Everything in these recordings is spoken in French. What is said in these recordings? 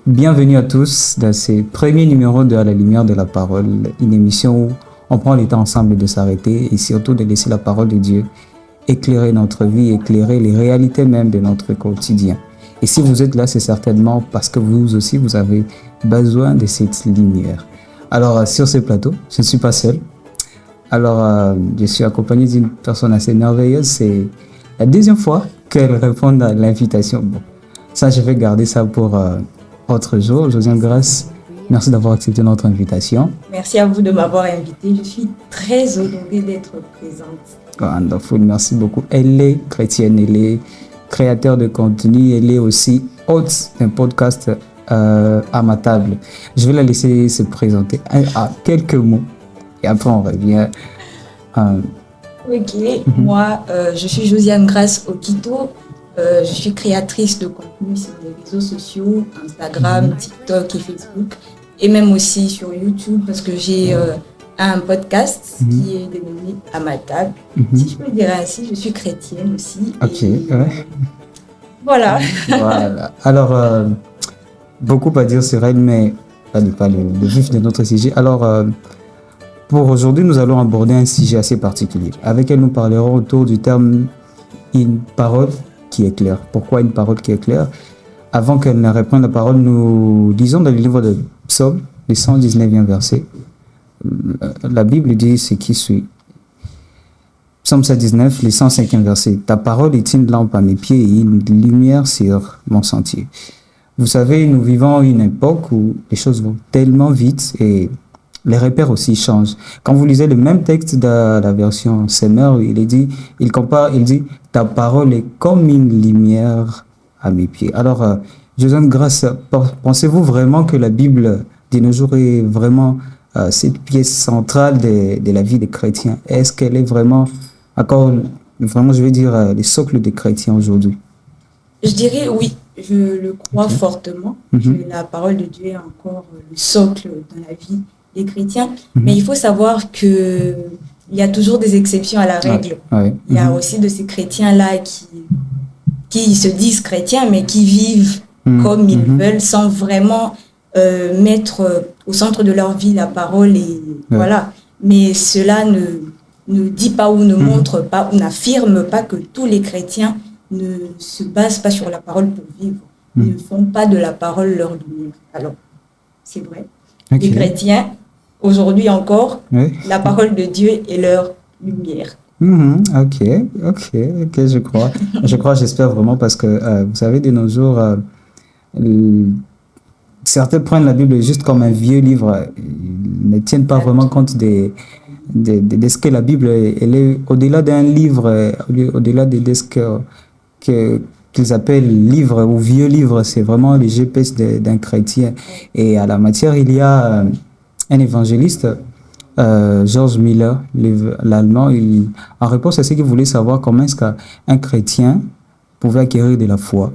Bienvenue à tous dans ce premier numéro de À la lumière de la parole, une émission où on prend le temps ensemble de s'arrêter et surtout de laisser la parole de Dieu éclairer notre vie, éclairer les réalités même de notre quotidien. Et si vous êtes là, c'est certainement parce que vous aussi, vous avez besoin de cette lumière. Alors, sur ce plateau, je ne suis pas seul. Alors, je suis accompagné d'une personne assez merveilleuse. C'est la deuxième fois qu'elle répond à l'invitation. Bon, ça, je vais garder ça pour autre jour. Josiane Grace, merci d'avoir accepté notre invitation. Merci à vous de m'avoir invité. Je suis très honorée d'être présente. Wonderful, merci beaucoup. Elle est chrétienne, elle est créateur de contenu, elle est aussi hôte d'un podcast à ma table. Je vais la laisser se présenter à quelques mots et après on revient. Moi, je suis Josiane Grace Okito. Je suis créatrice de contenu sur les réseaux sociaux, Instagram, TikTok et Facebook, et même aussi sur YouTube parce que j'ai un podcast qui est dénommé À ma table. Si je peux le dire ainsi, je suis chrétienne aussi. Ok, Voilà. Voilà. Alors, beaucoup à dire sur elle, mais pas le vif de notre sujet. Alors, pour aujourd'hui, nous allons aborder un sujet assez particulier. Avec elle, nous parlerons autour du terme une parole qui est claire. Pourquoi une parole qui est claire? Avant qu'elle ne reprenne la parole, nous lisons dans le livre de Psaume, le 119e verset. La Bible dit ce qui suit. Psaume 119, le 105e verset. Ta parole est une lampe à mes pieds et une lumière sur mon sentier. Vous savez, nous vivons une époque où les choses vont tellement vite et les repères aussi changent. Quand vous lisez le même texte de la version Semeur, il dit, ta parole est comme une lumière à mes pieds. Alors, Josiane Grace, pensez-vous vraiment que la Bible de nos jours est vraiment cette pièce centrale de la vie des chrétiens? Est-ce qu'elle est vraiment, je veux dire, le socle des chrétiens aujourd'hui? Je dirais oui, je le crois fortement. Que la parole de Dieu est encore le socle dans la vie des chrétiens. Mais il faut savoir qu'il y a toujours des exceptions à la règle. Il y a aussi de ces chrétiens-là qui se disent chrétiens, mais qui vivent comme ils veulent, sans vraiment mettre au centre de leur vie la parole. Voilà. Mais cela ne dit pas ou ne montre pas ou n'affirme pas que tous les chrétiens ne se basent pas sur la parole pour vivre. Ils ne font pas de la parole leur lumière. Alors, c'est vrai. Les chrétiens, aujourd'hui encore, la parole de Dieu est leur lumière. Je crois. J'espère vraiment parce que, vous savez, de nos jours, certains prennent la Bible juste comme un vieux livre. Ils ne tiennent pas vraiment compte de ce que la Bible est. Elle est au-delà d'un livre, au-delà de ce qu'ils appellent livre ou vieux livre. C'est vraiment le GPS d'un chrétien. Et à la matière, il y a un évangéliste, George Miller, l'allemand, en réponse à ce qu'il voulait savoir comment est-ce qu'un chrétien pouvait acquérir de la foi.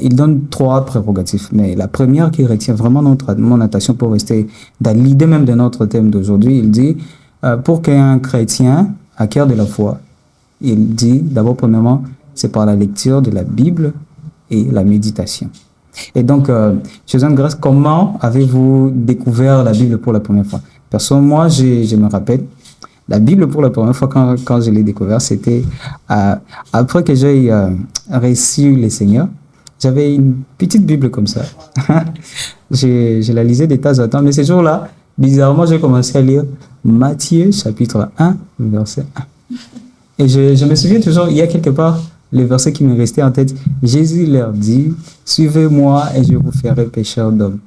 Il donne 3 prérogatives, mais la première qui retient vraiment mon attention pour rester dans l'idée même de notre thème d'aujourd'hui, il dit, pour qu'un chrétien acquiert de la foi, il dit d'abord, premièrement, c'est par la lecture de la Bible et la méditation. Et donc, Josiane Grace, comment avez-vous découvert la Bible pour la première fois? Personnellement, moi, je me rappelle, la Bible pour la première fois, quand je l'ai découvert, c'était après que j'ai reçu le Seigneur. J'avais une petite Bible comme ça. Je la lisais de temps en temps, mais ce jour-là, bizarrement, j'ai commencé à lire Matthieu, chapitre 1, verset 1. Et je me souviens toujours, il y a quelque part, le verset qui me restait en tête. Jésus leur dit, suivez-moi et je vous ferai pécheurs d'hommes.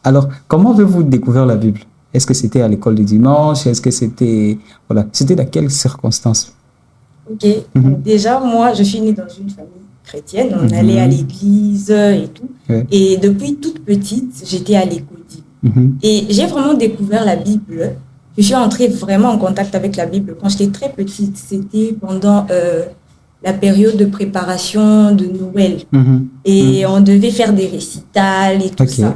Alors, comment avez-vous découvert la Bible? Est-ce que c'était à l'école du dimanche? Est-ce que c'était dans quelles circonstances? Déjà, moi, je suis née dans une famille chrétienne. On allait à l'église et tout. Et depuis toute petite, j'étais à l'école divine. Et j'ai vraiment découvert la Bible. Je suis entrée vraiment en contact avec la Bible quand j'étais très petite. C'était pendant la période de préparation de Noël. Et on devait faire des récitals et tout ça.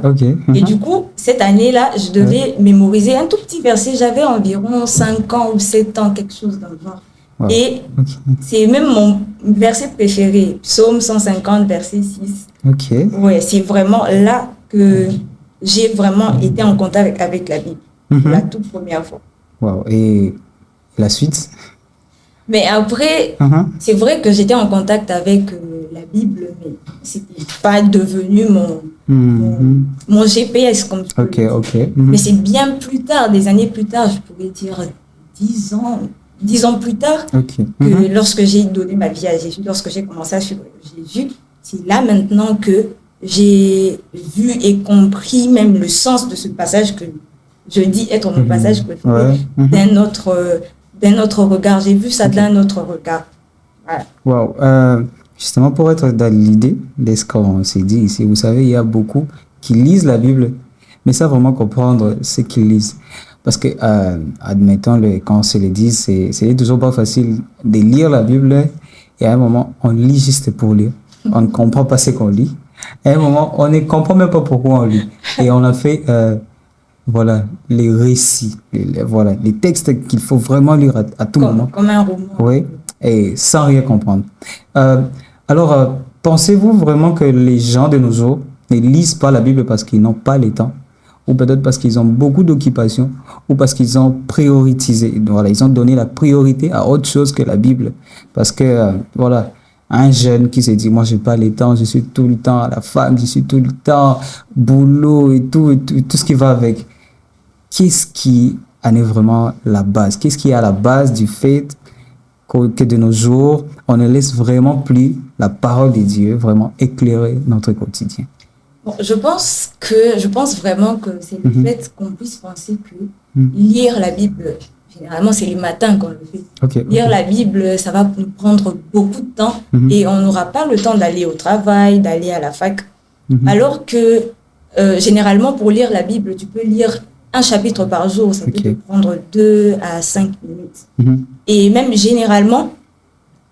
Et du coup, cette année-là, je devais mémoriser un tout petit verset. J'avais environ 5 ans ou 7 ans, quelque chose dans le genre. Wow. Et Ok. c'est même mon verset préféré, Psaume 150, verset 6. Ok. Ouais, c'est vraiment là que j'ai vraiment été en contact avec la Bible, pour la toute première fois. Wow. Et la suite? Mais après, c'est vrai que j'étais en contact avec la Bible, mais c'était pas devenu mon GPS, comme je peux le dire. Ok. Mais c'est bien plus tard, des années plus tard, je pourrais dire 10 ans plus tard, que lorsque j'ai donné ma vie à Jésus, lorsque j'ai commencé à suivre Jésus, c'est là maintenant que j'ai vu et compris même le sens de ce passage que je dis être mon passage préféré d'un autre regard. J'ai vu ça d'un autre regard. Voilà. Wow. Justement, pour être dans l'idée de ce qu'on s'est dit ici, vous savez, il y a beaucoup qui lisent la Bible, mais sans vraiment comprendre ce qu'ils lisent. Parce que, admettons-le, quand on se le dit, c'est toujours pas facile de lire la Bible, et à un moment, on lit juste pour lire. On ne comprend pas ce qu'on lit. À un moment, on ne comprend même pas pourquoi on lit. Et on a fait, voilà, les récits, les textes qu'il faut vraiment lire à tout moment. Comme un roman. Oui, et sans rien comprendre. Alors, pensez-vous vraiment que les gens de nos jours ne lisent pas la Bible parce qu'ils n'ont pas le temps, ou peut-être parce qu'ils ont beaucoup d'occupations, ou parce qu'ils ont prioritisé, voilà, ils ont donné la priorité à autre chose que la Bible. Parce que, voilà, un jeune qui se dit, moi, j'ai pas le temps, je suis tout le temps à la fac, je suis tout le temps boulot et tout ce qui va avec. Qu'est-ce qui en est vraiment la base? Qu'est-ce qui est à la base du fait que de nos jours, on ne laisse vraiment plus la parole de Dieu vraiment éclairer notre quotidien? Bon, je pense vraiment que c'est le fait qu'on puisse penser que lire la Bible, généralement c'est le matin qu'on le fait. Lire la Bible, ça va nous prendre beaucoup de temps et on n'aura pas le temps d'aller au travail, d'aller à la fac. Alors que généralement pour lire la Bible, tu peux lire un chapitre par jour, ça peut te prendre 2 à 5 minutes. Et même généralement,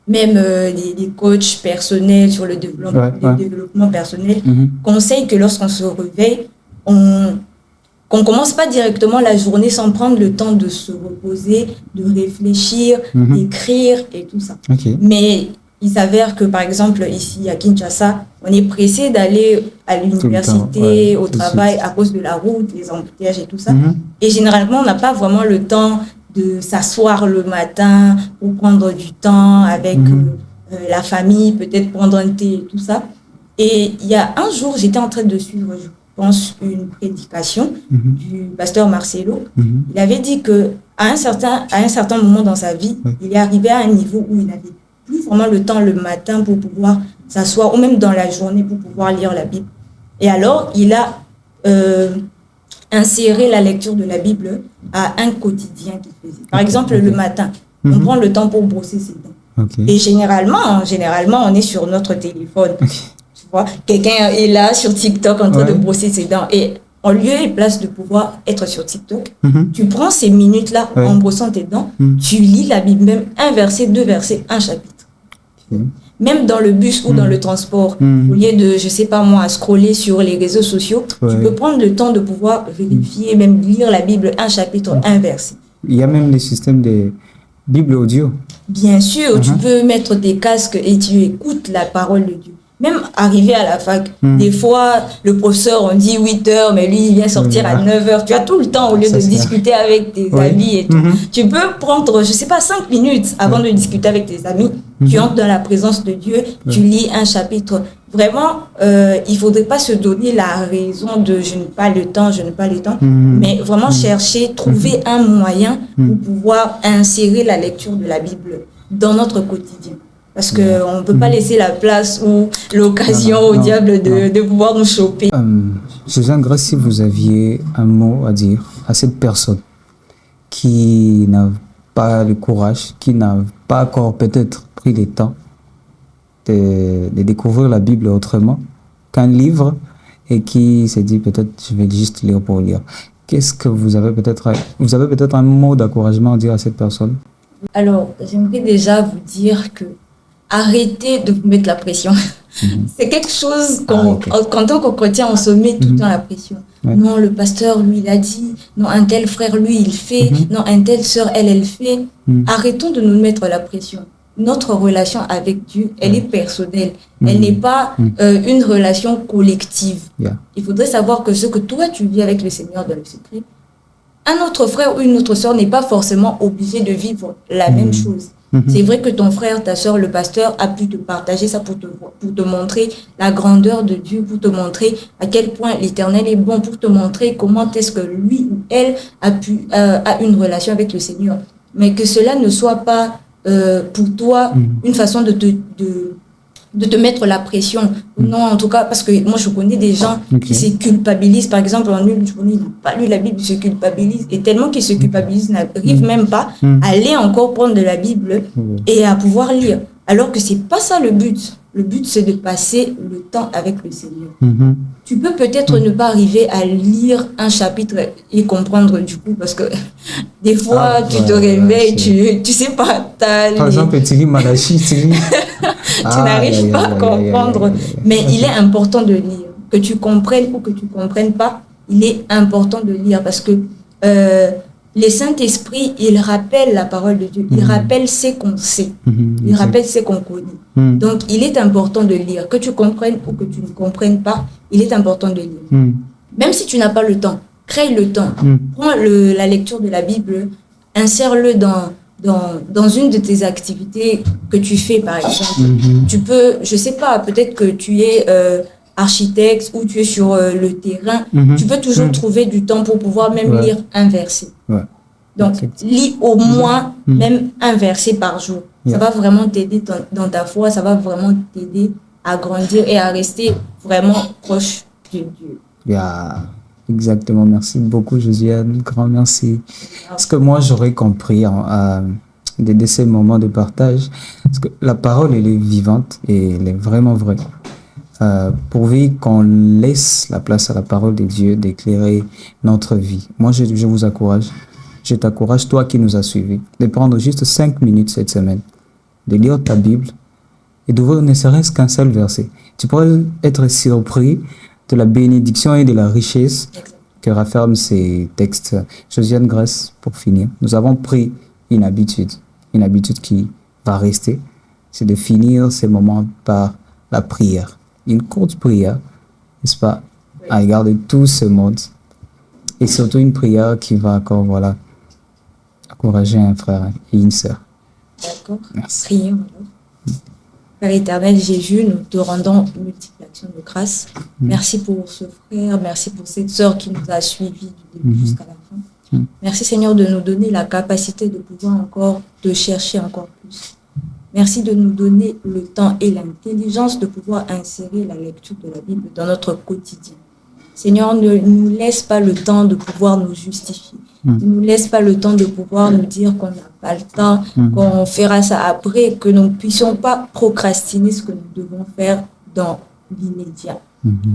même les coachs personnels sur le développement personnel conseillent que lorsqu'on se réveille, qu'on commence pas directement la journée sans prendre le temps de se reposer, de réfléchir, d'écrire et tout ça. Mais il s'avère que, par exemple, ici à Kinshasa, on est pressé d'aller à l'université, au travail, à cause de la route, les embouteillages et tout ça. Et généralement, on n'a pas vraiment le temps de s'asseoir le matin pour prendre du temps avec la famille, peut-être prendre un thé et tout ça. Et il y a un jour, j'étais en train de suivre, je pense, une prédication du pasteur Marcelo. Il avait dit que à un certain moment dans sa vie, il est arrivé à un niveau où il n'avait plus vraiment le temps le matin pour pouvoir s'asseoir, ou même dans la journée pour pouvoir lire la Bible. Et alors, il a inséré la lecture de la Bible à un quotidien qu'il faisait. Par exemple, le matin, on prend le temps pour brosser ses dents. Et généralement, on est sur notre téléphone. Tu vois, quelqu'un est là sur TikTok en train de brosser ses dents. Et en lieu et place de pouvoir être sur TikTok, tu prends ces minutes-là en brossant tes dents, tu lis la Bible, même un verset, 2 versets, un chapitre. Même dans le bus ou dans le transport, au lieu de, je sais pas moi, scroller sur les réseaux sociaux, tu peux prendre le temps de pouvoir vérifier, même lire la Bible, un chapitre, un verset. Il y a même des systèmes de Bible audio. Bien sûr, tu peux mettre tes casques et tu écoutes la parole de Dieu. Même arrivé à la fac, des fois, le professeur, on dit 8 heures, mais lui, il vient sortir à 9 heures. Tu as tout le temps, au lieu de discuter avec tes amis et tout. Tu peux prendre, je sais pas, 5 minutes avant de discuter avec tes amis. Tu entres dans la présence de Dieu, tu lis un chapitre. Vraiment, il faudrait pas se donner la raison de je n'ai pas le temps, mais vraiment chercher, trouver un moyen pour pouvoir insérer la lecture de la Bible dans notre quotidien. Parce qu'on ne peut pas laisser la place ou l'occasion au diable de pouvoir nous choper. Suzanne Grace, si vous aviez un mot à dire à cette personne qui n'a pas le courage, qui n'a pas encore peut-être pris le temps de découvrir la Bible autrement qu'un livre et qui s'est dit peut-être je vais juste lire pour lire. Qu'est-ce que vous avez peut-être un mot d'encouragement à dire à cette personne? Alors, j'aimerais déjà vous dire que arrêtez de vous mettre la pression. C'est quelque chose qu'en tant que chrétien, on se met tout le temps la pression. Ouais. Non, le pasteur, lui, il a dit. Non, un tel frère, lui, il fait. Non, un tel sœur, elle fait. Arrêtons de nous mettre la pression. Notre relation avec Dieu, elle est personnelle. Elle n'est pas une relation collective. Il faudrait savoir que ce que toi, tu vis avec le Seigneur dans le secret, un autre frère ou une autre sœur n'est pas forcément obligé de vivre la même chose. C'est vrai que ton frère, ta sœur, le pasteur a pu te partager ça pour te montrer la grandeur de Dieu, pour te montrer à quel point l'Éternel est bon, pour te montrer comment est-ce que lui ou elle a une relation avec le Seigneur. Mais que cela ne soit pas pour toi une façon de te mettre la pression. Non, en tout cas, parce que moi, je connais des gens qui se culpabilisent. Par exemple, je connais, ils n'ont pas lu la Bible, ils se culpabilisent. Et tellement qu'ils se culpabilisent, ils n'arrivent même pas à aller encore prendre de la Bible et à pouvoir lire. Alors que ce n'est pas ça le but. Le but, c'est de passer le temps avec le Seigneur. Tu peux peut-être ne pas arriver à lire un chapitre et comprendre du coup, parce que des fois, tu te réveilles, tu sais pas. Par exemple, tu lis Malachie, tu n'arrives pas à comprendre. Mais il est important de lire. Que tu comprennes ou que tu ne comprennes pas, il est important de lire parce que les Saint-Esprit, il rappelle la parole de Dieu. Il rappelle ce qu'on sait. Il rappelle ce qu'on connaît. Donc, il est important de lire. Que tu comprennes ou que tu ne comprennes pas, il est important de lire. Même si tu n'as pas le temps, crée le temps. Prends la lecture de la Bible, insère-le dans une de tes activités que tu fais, par exemple. Tu peux, je sais pas, peut-être que tu es architecte ou tu es sur le terrain, tu peux toujours trouver du temps pour pouvoir même lire un verset. Donc, lis au moins même un verset par jour. Ça va vraiment t'aider dans ta foi, ça va vraiment t'aider à grandir et à rester vraiment proche de Dieu. Exactement, merci beaucoup Josiane, grand merci. Ce que moi j'aurais compris de ces moments de partage, parce que la parole elle est vivante et elle est vraiment vraie. Pourvu qu'on laisse la place à la parole de Dieu d'éclairer notre vie. Moi je vous encourage, je t'encourage, toi qui nous as suivis, de prendre juste 5 minutes cette semaine, de lire ta Bible et d'ouvrir ne serait-ce qu'un seul verset. Tu pourrais être surpris de la bénédiction et de la richesse que rafferment ces textes. Josiane Grèce, pour finir, nous avons pris une habitude qui va rester, c'est de finir ces moments par la prière. Une courte prière, n'est-ce pas, à l'égard de tout ce monde. Et surtout une prière qui va encore, encourager un frère et une sœur. D'accord. Merci. Prions. Père éternel Jésus, nous te rendons multiples actions de grâce. Merci pour ce frère, merci pour cette sœur qui nous a suivis du début jusqu'à la fin. Merci Seigneur de nous donner la capacité de pouvoir encore te chercher encore plus. Merci de nous donner le temps et l'intelligence de pouvoir insérer la lecture de la Bible dans notre quotidien. Seigneur, ne nous laisse pas le temps de pouvoir nous justifier. Ne nous laisse pas le temps de pouvoir nous dire qu'on n'a pas le temps, qu'on fera ça après, que nous ne puissions pas procrastiner ce que nous devons faire dans l'immédiat.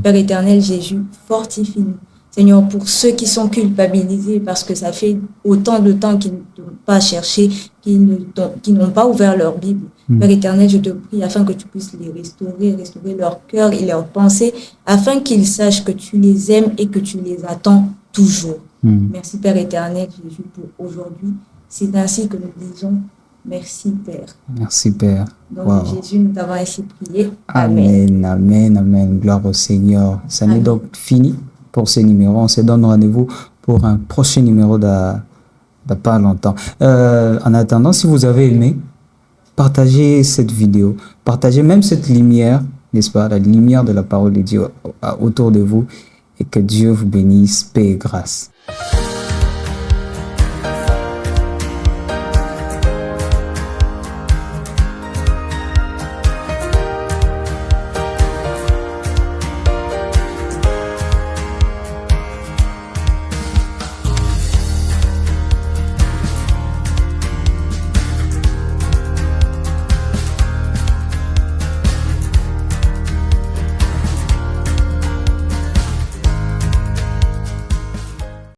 Père éternel Jésus, fortifie-nous. Seigneur, pour ceux qui sont culpabilisés parce que ça fait autant de temps qu'ils n'ont pas cherché, qui n'ont pas ouvert leur Bible. Père éternel, je te prie afin que tu puisses les restaurer leur cœur et leurs pensées, afin qu'ils sachent que tu les aimes et que tu les attends toujours. Merci Père éternel Jésus pour aujourd'hui. C'est ainsi que nous disons merci Père. Merci Père. Donc Jésus, nous t'avons ainsi prié. Amen, amen, amen. Gloire au Seigneur. Ça n'est donc fini pour ce numéro. On se donne rendez-vous pour un prochain numéro de pas longtemps. En attendant, si vous avez aimé, partagez cette vidéo, partagez même cette lumière, n'est-ce pas, la lumière de la parole de Dieu autour de vous, et que Dieu vous bénisse, paix et grâce.